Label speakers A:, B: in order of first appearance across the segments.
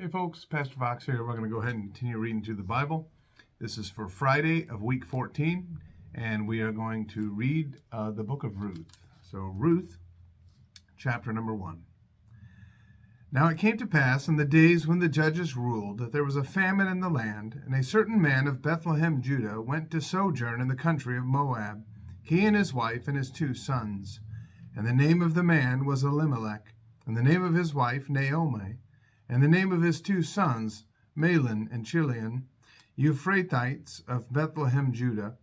A: Hey folks, Pastor Fox here. We're going to go ahead and continue reading through the Bible. This is for Friday of week 14, and we are going to read the book of Ruth. So Ruth, chapter number 1. Now it came to pass in the days when the judges ruled that there was a famine in the land, and a certain man of Bethlehem, Judah, went to sojourn in the country of Moab, he and his wife and his 2 sons. And the name of the man was Elimelech, and the name of his wife Naomi, and the name of his 2 sons, Mahlon and Chilion, Ephrathites of Bethlehem, Judah.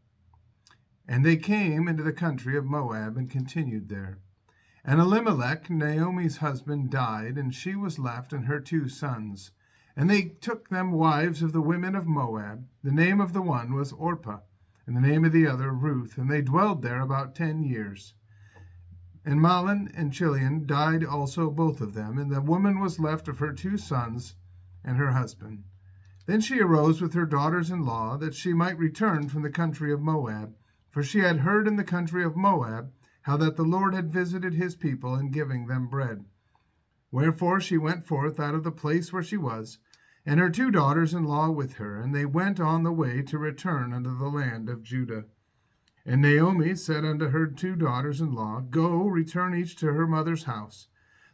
A: And they came into the country of Moab and continued there. And Elimelech, Naomi's husband, died, and she was left and her 2 sons. And they took them wives of the women of Moab. The name of the one was Orpah, and the name of the other Ruth, and they dwelled there about 10 years. And Mahlon and Chilion died also, both of them, and the woman was left of her 2 sons and her husband. Then she arose with her daughters-in-law, that she might return from the country of Moab, for she had heard in the country of Moab how that the Lord had visited his people in giving them bread. Wherefore she went forth out of the place where she was, and her 2 daughters-in-law with her, and they went on the way to return unto the land of Judah. And Naomi said unto her 2 daughters-in-law, Go, return each to her mother's house.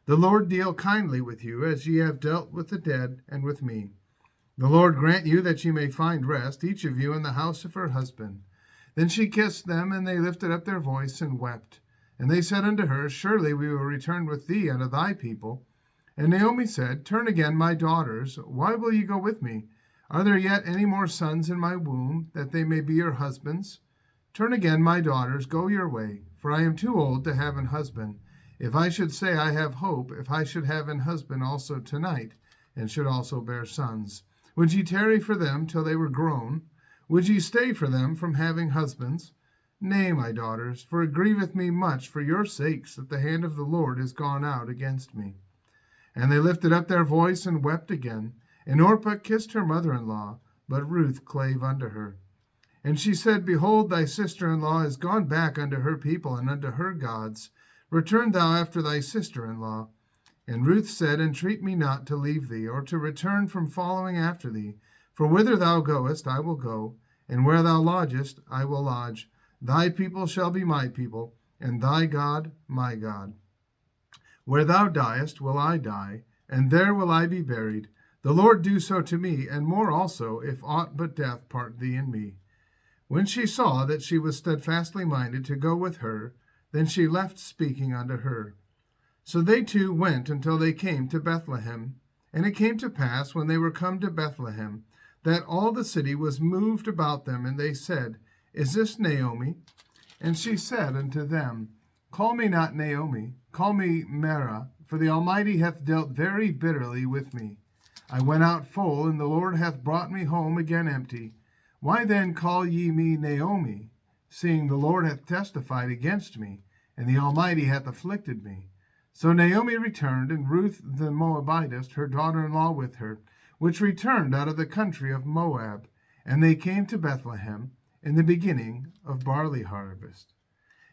A: The Lord deal kindly with you, as ye have dealt with the dead and with me. The Lord grant you that ye may find rest, each of you in the house of her husband. Then she kissed them, and they lifted up their voice and wept. And they said unto her, Surely we will return with thee unto thy people. And Naomi said, Turn again, my daughters, why will ye go with me? Are there yet any more sons in my womb, that they may be your husbands? Turn again, my daughters, go your way, for I am too old to have an husband. If I should say I have hope, if I should have an husband also tonight, and should also bear sons, would ye tarry for them till they were grown? Would ye stay for them from having husbands? Nay, my daughters, for it grieveth me much for your sakes that the hand of the Lord is gone out against me. And they lifted up their voice and wept again. And Orpah kissed her mother-in-law, but Ruth clave unto her. And she said, Behold, thy sister-in-law is gone back unto her people and unto her gods. Return thou after thy sister-in-law. And Ruth said, Entreat me not to leave thee, or to return from following after thee. For whither thou goest, I will go, and where thou lodgest, I will lodge. Thy people shall be my people, and thy God my God. Where thou diest will I die, and there will I be buried. The Lord do so to me, and more also, if aught but death part thee and me. When she saw that she was steadfastly minded to go with her, then she left speaking unto her. So they 2 went until they came to Bethlehem. And it came to pass, when they were come to Bethlehem, that all the city was moved about them, and they said, Is this Naomi? And she said unto them, Call me not Naomi, call me Mara, for the Almighty hath dealt very bitterly with me. I went out full, and the Lord hath brought me home again empty. Why then call ye me Naomi, seeing the Lord hath testified against me, and the Almighty hath afflicted me? So Naomi returned, and Ruth the Moabitess, her daughter-in-law, with her, which returned out of the country of Moab. And they came to Bethlehem in the beginning of barley harvest.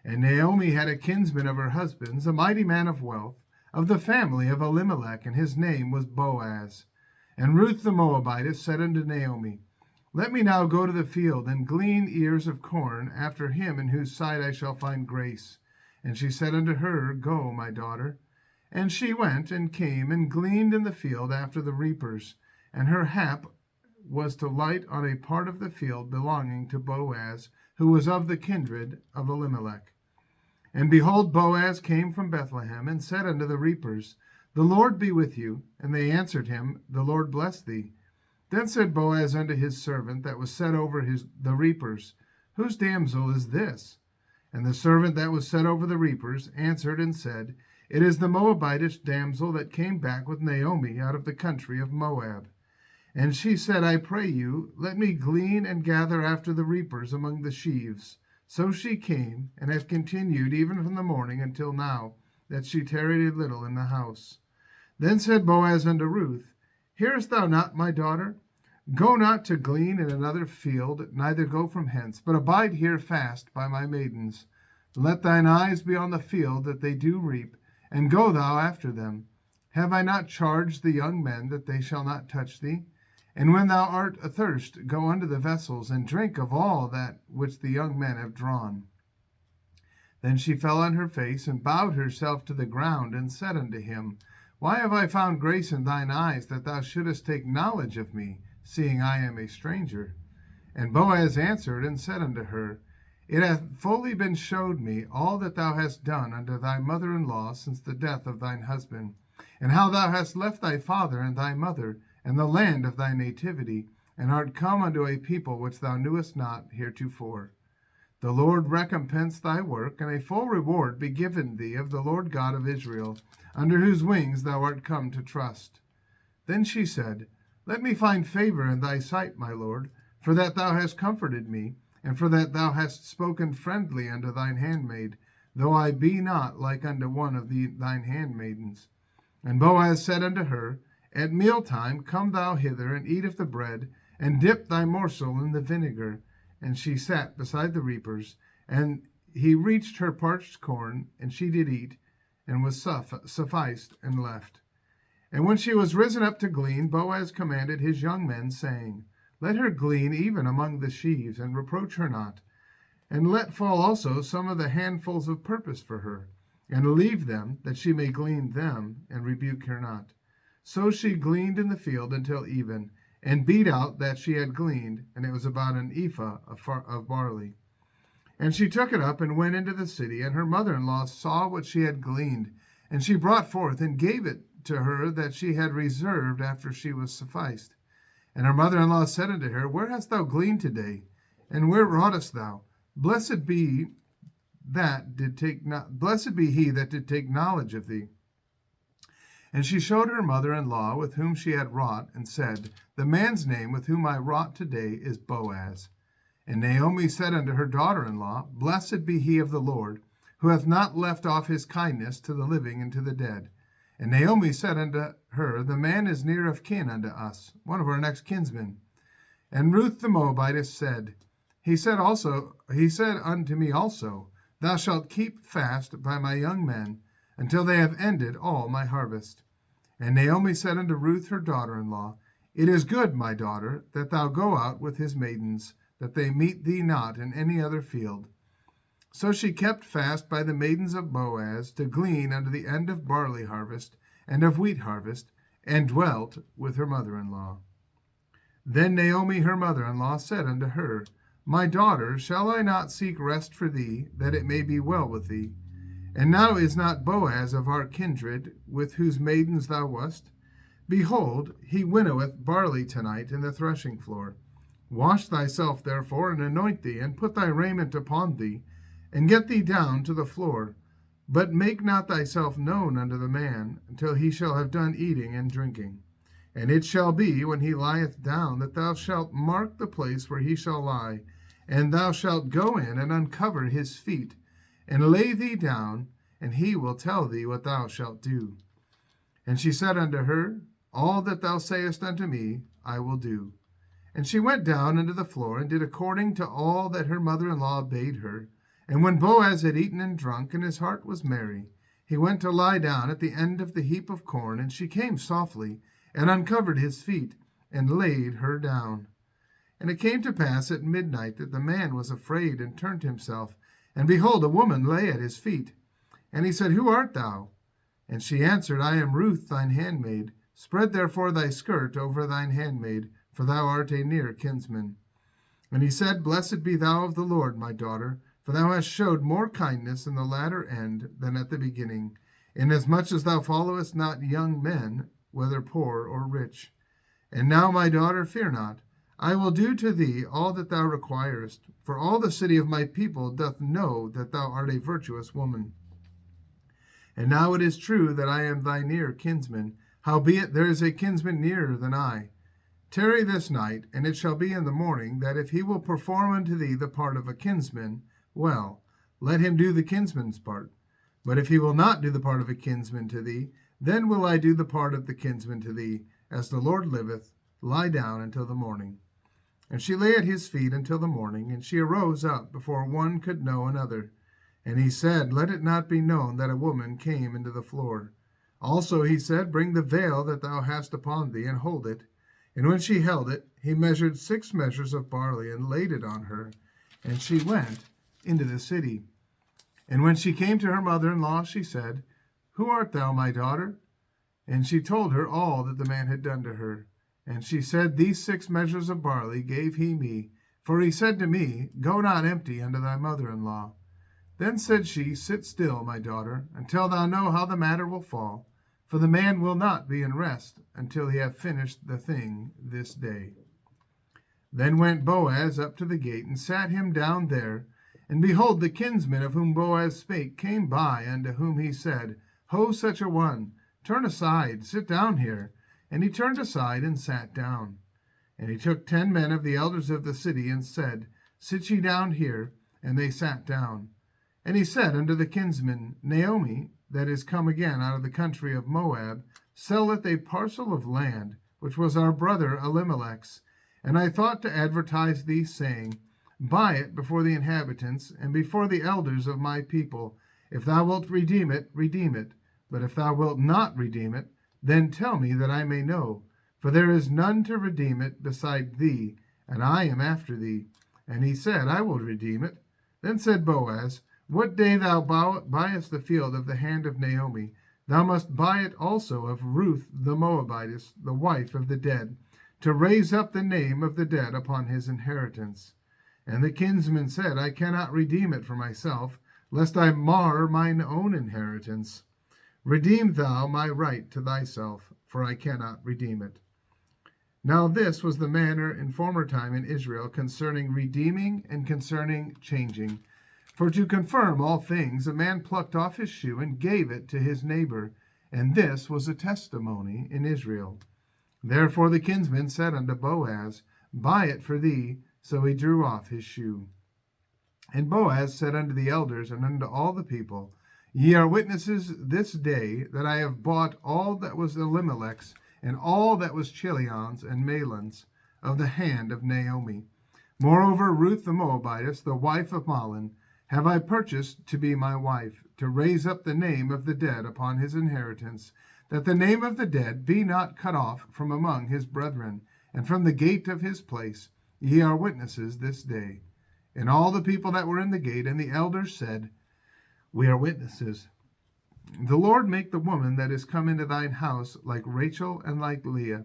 A: And Naomi had a kinsman of her husband's, a mighty man of wealth, of the family of Elimelech, and his name was Boaz. And Ruth the Moabitess said unto Naomi, Let me now go to the field, and glean ears of corn after him in whose sight I shall find grace. And she said unto her, Go, my daughter. And she went, and came, and gleaned in the field after the reapers. And her hap was to light on a part of the field belonging to Boaz, who was of the kindred of Elimelech. And behold, Boaz came from Bethlehem, and said unto the reapers, The Lord be with you. And they answered him, The Lord bless thee. Then said Boaz unto his servant that was set over the reapers, Whose damsel is this? And the servant that was set over the reapers answered and said, It is the Moabitish damsel that came back with Naomi out of the country of Moab. And she said, I pray you, let me glean and gather after the reapers among the sheaves. So she came, and hath continued even from the morning until now, that she tarried a little in the house. Then said Boaz unto Ruth, Hearest thou not, my daughter? Go not to glean in another field, neither go from hence, but abide here fast by my maidens. Let thine eyes be on the field that they do reap, and go thou after them. Have I not charged the young men that they shall not touch thee? And when thou art athirst, go unto the vessels, and drink of all that which the young men have drawn. Then she fell on her face, and bowed herself to the ground, and said unto him, Why have I found grace in thine eyes, that thou shouldest take knowledge of me, seeing I am a stranger? And Boaz answered and said unto her, It hath fully been showed me all that thou hast done unto thy mother-in-law since the death of thine husband, and how thou hast left thy father and thy mother, and the land of thy nativity, and art come unto a people which thou knewest not heretofore. The Lord recompense thy work, and a full reward be given thee of the Lord God of Israel, under whose wings thou art come to trust. Then she said, Let me find favor in thy sight, my Lord, for that thou hast comforted me, and for that thou hast spoken friendly unto thine handmaid, though I be not like unto one of thine handmaidens. And Boaz said unto her, At mealtime come thou hither, and eat of the bread, and dip thy morsel in the vinegar. And she sat beside the reapers, and he reached her parched corn, and she did eat, and was sufficed, and left. And when she was risen up to glean, Boaz commanded his young men, saying, Let her glean even among the sheaves, and reproach her not. And let fall also some of the handfuls of purpose for her, and leave them, that she may glean them, and rebuke her not. So she gleaned in the field until even, and beat out that she had gleaned, and it was about an ephah of barley. And she took it up and went into the city, and her mother-in-law saw what she had gleaned, and she brought forth and gave it to her that she had reserved after she was sufficed. And her mother-in-law said unto her, Where hast thou gleaned today? And where wroughtest thou? Blessed be he that did take knowledge of thee. And she showed her mother-in-law with whom she had wrought, and said, The man's name with whom I wrought today is Boaz. And Naomi said unto her daughter-in-law, Blessed be he of the Lord, who hath not left off his kindness to the living and to the dead. And Naomi said unto her, The man is near of kin unto us, one of our next kinsmen. And Ruth the Moabitess said, He said unto me also, Thou shalt keep fast by my young men, until they have ended all my harvest. And Naomi said unto Ruth her daughter-in-law, It is good, my daughter, that thou go out with his maidens, that they meet thee not in any other field. So she kept fast by the maidens of Boaz, to glean unto the end of barley harvest, and of wheat harvest, and dwelt with her mother-in-law. Then Naomi her mother-in-law said unto her, My daughter, shall I not seek rest for thee, that it may be well with thee? And now is not Boaz of our kindred, with whose maidens thou wast? Behold, he winnoweth barley tonight in the threshing floor. Wash thyself therefore, and anoint thee, and put thy raiment upon thee, and get thee down to the floor. But make not thyself known unto the man, until he shall have done eating and drinking. And it shall be, when he lieth down, that thou shalt mark the place where he shall lie, and thou shalt go in and uncover his feet, and lay thee down, and he will tell thee what thou shalt do. And she said unto her, All that thou sayest unto me, I will do. And she went down unto the floor, and did according to all that her mother-in-law bade her. And when Boaz had eaten and drunk, and his heart was merry, he went to lie down at the end of the heap of corn, and she came softly, and uncovered his feet, and laid her down. And it came to pass at midnight that the man was afraid, and turned himself, and behold, a woman lay at his feet. And he said, Who art thou? And she answered, I am Ruth thine handmaid. Spread therefore thy skirt over thine handmaid, for thou art a near kinsman. And he said, Blessed be thou of the Lord, my daughter, for thou hast showed more kindness in the latter end than at the beginning, inasmuch as thou followest not young men, whether poor or rich. And now, my daughter, fear not. I will do to thee all that thou requirest, for all the city of my people doth know that thou art a virtuous woman. And now it is true that I am thy near kinsman, howbeit there is a kinsman nearer than I. Tarry this night, and it shall be in the morning, that if he will perform unto thee the part of a kinsman, well, let him do the kinsman's part. But if he will not do the part of a kinsman to thee, then will I do the part of the kinsman to thee, as the Lord liveth. Lie down until the morning. And she lay at his feet until the morning, and she arose up before one could know another. And he said, Let it not be known that a woman came into the floor. Also he said, Bring the veil that thou hast upon thee, and hold it. And when she held it, he measured 6 measures of barley, and laid it on her. And she went into the city. And when she came to her mother-in-law, she said, Who art thou, my daughter? And she told her all that the man had done to her. And she said, These 6 measures of barley gave he me. For he said to me, Go not empty unto thy mother-in-law. Then said she, Sit still, my daughter, until thou know how the matter will fall. For the man will not be in rest until he have finished the thing this day. Then went Boaz up to the gate, and sat him down there. And behold, the kinsman of whom Boaz spake came by, unto whom he said, Ho, such a one, turn aside, sit down here. And he turned aside, and sat down. And he took 10 men of the elders of the city, and said, Sit ye down here. And they sat down. And he said unto the kinsman, Naomi, that is come again out of the country of Moab, selleth a parcel of land, which was our brother Elimelech's. And I thought to advertise thee, saying, Buy it before the inhabitants, and before the elders of my people. If thou wilt redeem it, redeem it. But if thou wilt not redeem it, then tell me, that I may know. For there is none to redeem it beside thee, and I am after thee. And he said, I will redeem it. Then said Boaz, What day thou buyest the field of the hand of Naomi, thou must buy it also of Ruth the Moabitess, the wife of the dead, to raise up the name of the dead upon his inheritance. And the kinsman said, I cannot redeem it for myself, lest I mar mine own inheritance. Redeem thou my right to thyself, for I cannot redeem it. Now this was the manner in former time in Israel concerning redeeming and concerning changing. For to confirm all things, a man plucked off his shoe and gave it to his neighbor. And this was a testimony in Israel. Therefore the kinsman said unto Boaz, Buy it for thee. So he drew off his shoe. And Boaz said unto the elders and unto all the people, Ye are witnesses this day that I have bought all that was Elimelech's, and all that was Chilion's and Mahlon's, of the hand of Naomi. Moreover, Ruth the Moabitess, the wife of Mahlon, have I purchased to be my wife, to raise up the name of the dead upon his inheritance, that the name of the dead be not cut off from among his brethren, and from the gate of his place. Ye are witnesses this day. And all the people that were in the gate and the elders said, We are witnesses. The Lord make the woman that is come into thine house like Rachel and like Leah,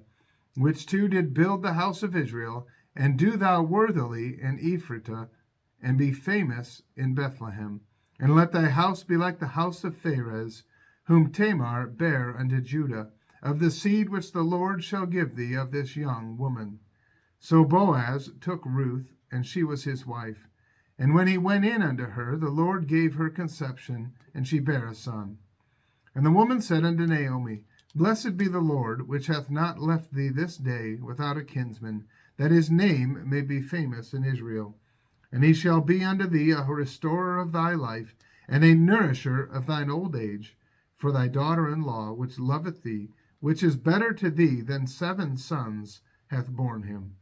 A: which two did build the house of Israel, and do thou worthily in Ephratah, and be famous in Bethlehem. And let thy house be like the house of Pharez, whom Tamar bare unto Judah, of the seed which the Lord shall give thee of this young woman. So Boaz took Ruth, and she was his wife. And when he went in unto her, the Lord gave her conception, and she bare a son. And the woman said unto Naomi, Blessed be the Lord, which hath not left thee this day without a kinsman, that his name may be famous in Israel. And he shall be unto thee a restorer of thy life, and a nourisher of thine old age, for thy daughter-in-law, which loveth thee, which is better to thee than 7 sons, hath borne him.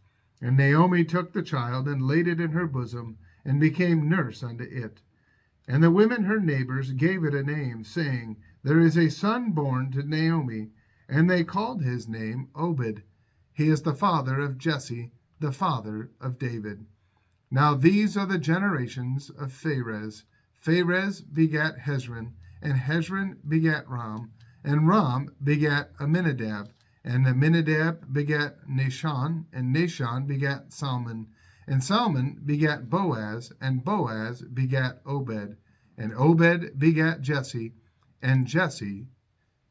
A: And Naomi took the child, and laid it in her bosom, and became nurse unto it. And the women her neighbors gave it a name, saying, There is a son born to Naomi. And they called his name Obed. He is the father of Jesse, the father of David. Now these are the generations of Pharez. Pharez begat Hezron, and Hezron begat Ram, and Ram begat Amminadab, and Amminadab begat Nahshon, and Nahshon begat Salmon, and Salmon begat Boaz, and Boaz begat Obed, and Obed begat Jesse, and Jesse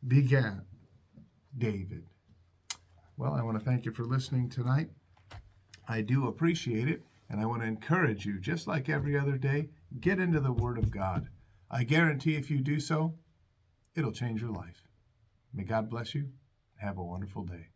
A: begat David. Well, I want to thank you for listening tonight. I do appreciate it, and I want to encourage you, just like every other day, get into the Word of God. I guarantee if you do so, it'll change your life. May God bless you. Have a wonderful day.